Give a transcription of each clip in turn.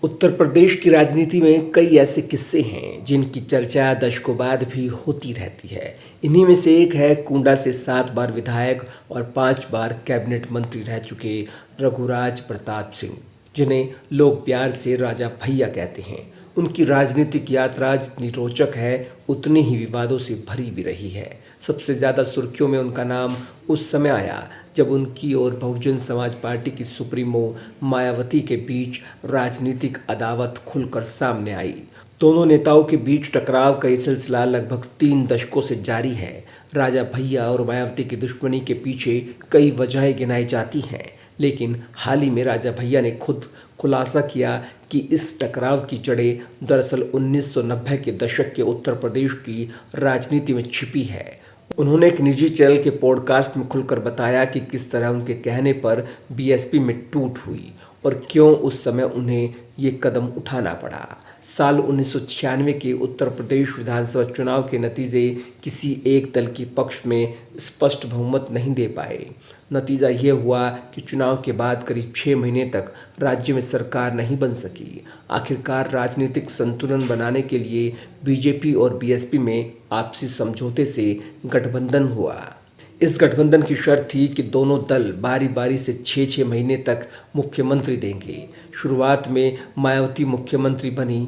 उत्तर प्रदेश की राजनीति में कई ऐसे किस्से हैं जिनकी चर्चा दशकों बाद भी होती रहती है। इन्हीं में से एक है कुंडा से 7 बार विधायक और 5 बार कैबिनेट मंत्री रह चुके रघुराज प्रताप सिंह, जिन्हें लोग प्यार से राजा भैया कहते हैं। उनकी राजनीतिक यात्रा जितनी रोचक है उतनी ही विवादों से भरी भी रही है। सबसे ज़्यादा सुर्खियों में उनका नाम उस समय आया जब उनकी और बहुजन समाज पार्टी की सुप्रीमो मायावती के बीच राजनीतिक अदावत खुलकर सामने आई। दोनों नेताओं के बीच टकराव का ये सिलसिला लगभग 3 दशकों से जारी है। राजा भैया और मायावती की दुश्मनी के पीछे कई वजहें गिनाई जाती हैं, लेकिन हाल ही में राजा भैया ने खुद खुलासा किया कि इस टकराव की जड़ें दरअसल 1990 के दशक के उत्तर प्रदेश की राजनीति में छिपी है। उन्होंने एक निजी चैनल के पॉडकास्ट में खुलकर बताया कि किस तरह उनके कहने पर बीएसपी में टूट हुई और क्यों उस समय उन्हें ये कदम उठाना पड़ा। साल 1996 के उत्तर प्रदेश विधानसभा चुनाव के नतीजे किसी एक दल के पक्ष में स्पष्ट बहुमत नहीं दे पाए। नतीजा ये हुआ कि चुनाव के बाद करीब 6 महीने तक राज्य में सरकार नहीं बन सकी। आखिरकार राजनीतिक संतुलन बनाने के लिए बीजेपी और बीएसपी में आपसी समझौते से गठबंधन हुआ। इस गठबंधन की शर्त थी कि दोनों दल बारी बारी से 6-6 महीने तक मुख्यमंत्री देंगे। शुरुआत में मायावती मुख्यमंत्री बनी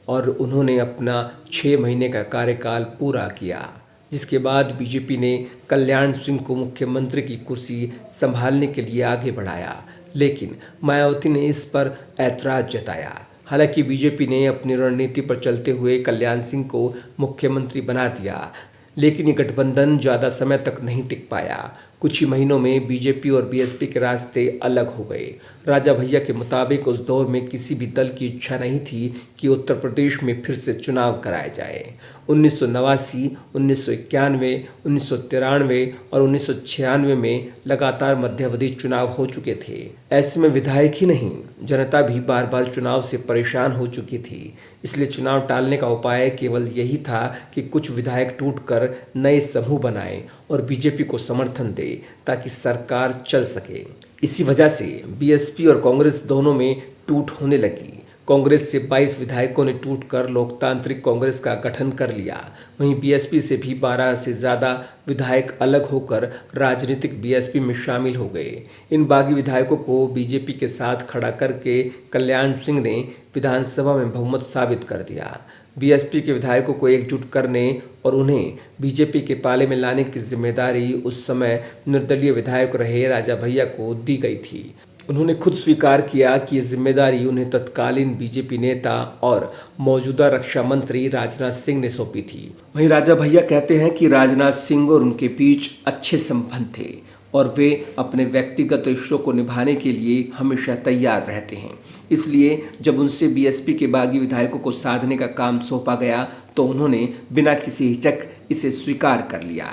और उन्होंने अपना 6 महीने का कार्यकाल पूरा किया, जिसके बाद बीजेपी ने कल्याण सिंह को मुख्यमंत्री की कुर्सी संभालने के लिए आगे बढ़ाया, लेकिन मायावती ने इस पर ऐतराज़ जताया। हालांकि बीजेपी ने अपनी रणनीति पर चलते हुए कल्याण सिंह को मुख्यमंत्री बना दिया, लेकिन ये गठबंधन ज़्यादा समय तक नहीं टिक पाया। कुछ ही महीनों में बीजेपी और बीएसपी के रास्ते अलग हो गए। राजा भैया के मुताबिक उस दौर में किसी भी दल की इच्छा नहीं थी कि उत्तर प्रदेश में फिर से चुनाव कराए जाए। 1989, 1991, 1993 और 1996 में लगातार मध्यावधि चुनाव हो चुके थे। ऐसे में विधायक ही नहीं, जनता भी बार बार चुनाव से परेशान हो चुकी थी। इसलिए चुनाव टालने का उपाय केवल यही था कि कुछ विधायक टूटकर नए समूह बनाएं और बीजेपी को समर्थन दें ताकि सरकार चल सके। इसी वजह से बीएसपी और कांग्रेस दोनों में टूट होने लगी। कांग्रेस से 22 विधायकों ने टूटकर लोकतांत्रिक कांग्रेस का गठन कर लिया। वहीं बीएसपी से भी 12 से ज़्यादा विधायक अलग होकर राजनीतिक बीएसपी में शामिल हो गए। इन बागी विधायकों को बीजेपी के साथ खड़ा करके कल्याण सिंह ने विधानसभा में बहुमत साबित कर दिया। बीएसपी के विधायकों को एकजुट करने और उन्हें बीजेपी के पाले में लाने की जिम्मेदारी उस समय निर्दलीय विधायक रहे राजा भैया को दी गई थी। उन्होंने खुद स्वीकार किया कि ये जिम्मेदारी उन्हें तत्कालीन बीजेपी नेता और मौजूदा रक्षा मंत्री राजनाथ सिंह ने सौंपी थी। वहीं राजा भैया कहते हैं कि राजनाथ सिंह और उनके बीच अच्छे संबंध थे और वे अपने व्यक्तिगत रिश्तों को निभाने के लिए हमेशा तैयार रहते हैं। इसलिए जब उनसे बीएसपी के बागी विधायकों को साधने का काम सौंपा गया तो उन्होंने बिना किसी हिचक इसे स्वीकार कर लिया।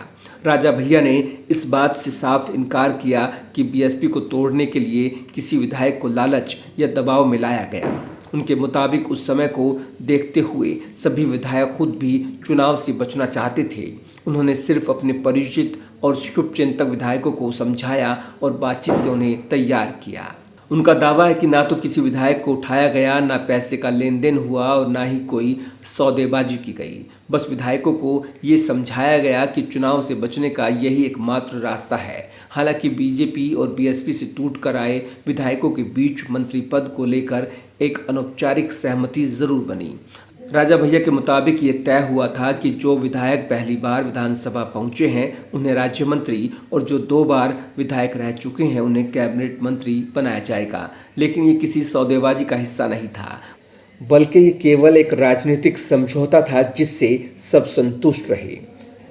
राजा भैया ने इस बात से साफ इनकार किया कि बीएसपी को तोड़ने के लिए किसी विधायक को लालच या दबाव में लाया गया। उनके मुताबिक उस समय को देखते हुए सभी विधायक खुद भी चुनाव से बचना चाहते थे। उन्होंने सिर्फ अपने परिचित और शुभचिंतक विधायकों को समझाया और बातचीत से उन्हें तैयार किया। उनका दावा है कि ना तो किसी विधायक को उठाया गया, ना पैसे का लेन देन हुआ और ना ही कोई सौदेबाजी की गई। बस विधायकों को ये समझाया गया कि चुनाव से बचने का यही एकमात्र रास्ता है। हालांकि बीजेपी और बीएसपी से टूट कर आए विधायकों के बीच मंत्री पद को लेकर एक अनौपचारिक सहमति जरूर बनी। राजा भैया के मुताबिक ये तय हुआ था कि जो विधायक पहली बार विधानसभा पहुंचे हैं उन्हें राज्य मंत्री और जो 2 बार विधायक रह चुके हैं उन्हें कैबिनेट मंत्री बनाया जाएगा। लेकिन ये किसी सौदेबाजी का हिस्सा नहीं था, बल्कि ये केवल एक राजनीतिक समझौता था जिससे सब संतुष्ट रहे।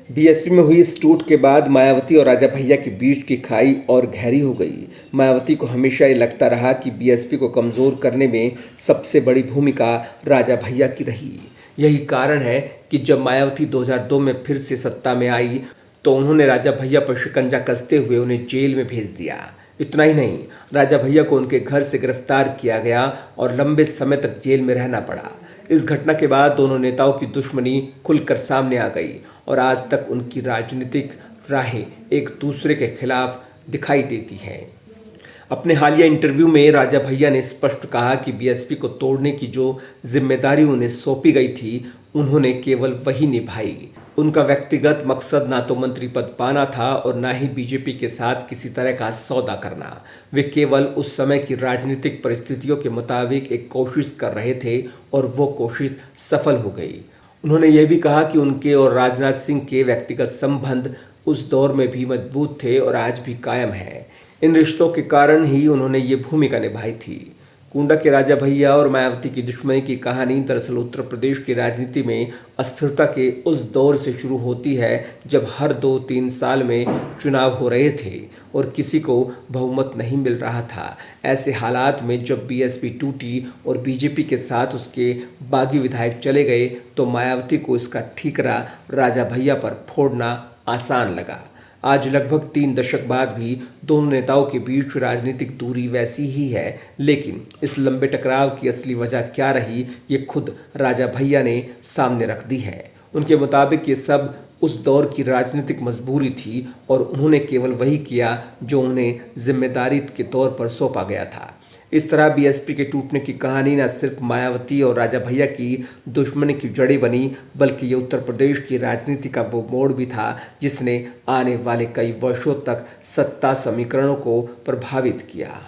बीएसपी में हुई इस टूट के बाद मायावती और राजा भैया के बीच की खाई और गहरी हो गई। मायावती को हमेशा ये लगता रहा कि बीएसपी को कमज़ोर करने में सबसे बड़ी भूमिका राजा भैया की रही। यही कारण है कि जब मायावती 2002 में फिर से सत्ता में आई तो उन्होंने राजा भैया पर शिकंजा कसते हुए उन्हें जेल में भेज दिया। इतना ही नहीं, राजा भैया को उनके घर से गिरफ्तार किया गया और लंबे समय तक जेल में रहना पड़ा। इस घटना के बाद दोनों नेताओं की दुश्मनी खुलकर सामने आ गई और आज तक उनकी राजनीतिक राहें एक दूसरे के खिलाफ दिखाई देती हैं। अपने हालिया इंटरव्यू में राजा भैया ने स्पष्ट कहा कि बीएसपी को तोड़ने की जो जिम्मेदारी उन्हें सौंपी गई थी, उन्होंने केवल वही निभाई। उनका व्यक्तिगत मकसद ना तो मंत्री पद पाना था और ना ही बीजेपी के साथ किसी तरह का सौदा करना। वे केवल उस समय की राजनीतिक परिस्थितियों के मुताबिक एक कोशिश कर रहे थे और वो कोशिश सफल हो गई। उन्होंने ये भी कहा कि उनके और राजनाथ सिंह के व्यक्तिगत संबंध उस दौर में भी मजबूत थे और आज भी कायम हैं। इन रिश्तों के कारण ही उन्होंने ये भूमिका निभाई थी। कुंडा के राजा भैया और मायावती की दुश्मनी की कहानी दरअसल उत्तर प्रदेश की राजनीति में अस्थिरता के उस दौर से शुरू होती है जब हर 2-3 साल में चुनाव हो रहे थे और किसी को बहुमत नहीं मिल रहा था। ऐसे हालात में जब बीएसपी टूटी और बीजेपी के साथ उसके बागी विधायक चले गए तो मायावती को इसका ठीकरा राजा भैया पर फोड़ना आसान लगा। आज लगभग 3 दशक बाद भी दोनों नेताओं के बीच राजनीतिक दूरी वैसी ही है, लेकिन इस लंबे टकराव की असली वजह क्या रही, ये खुद राजा भैया ने सामने रख दी है। उनके मुताबिक ये सब उस दौर की राजनीतिक मजबूरी थी और उन्होंने केवल वही किया जो उन्हें जिम्मेदारी के तौर पर सौंपा गया था। इस तरह बीएसपी के टूटने की कहानी न सिर्फ मायावती और राजा भैया की दुश्मनी की जड़ी बनी, बल्कि ये उत्तर प्रदेश की राजनीति का वो मोड़ भी था जिसने आने वाले कई वर्षों तक सत्ता समीकरणों को प्रभावित किया।